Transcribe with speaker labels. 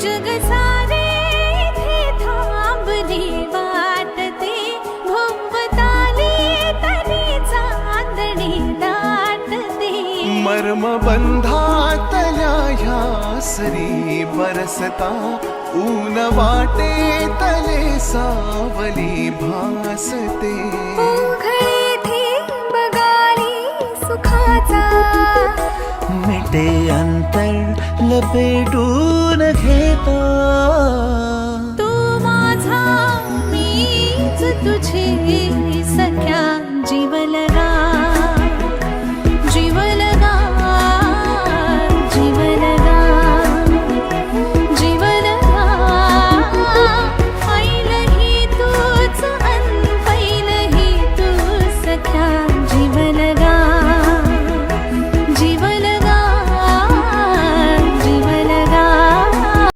Speaker 1: जग सारे इथे थांबले वाटते भोवताली तरी चांदणे दाटते
Speaker 2: मर्म बंधातल्या ह्या सरी बरसता ऊन वाटे तले सावली भासते
Speaker 1: उघडे थेंब गाली सुखाचा
Speaker 3: मिटे अंतर लपेटून घे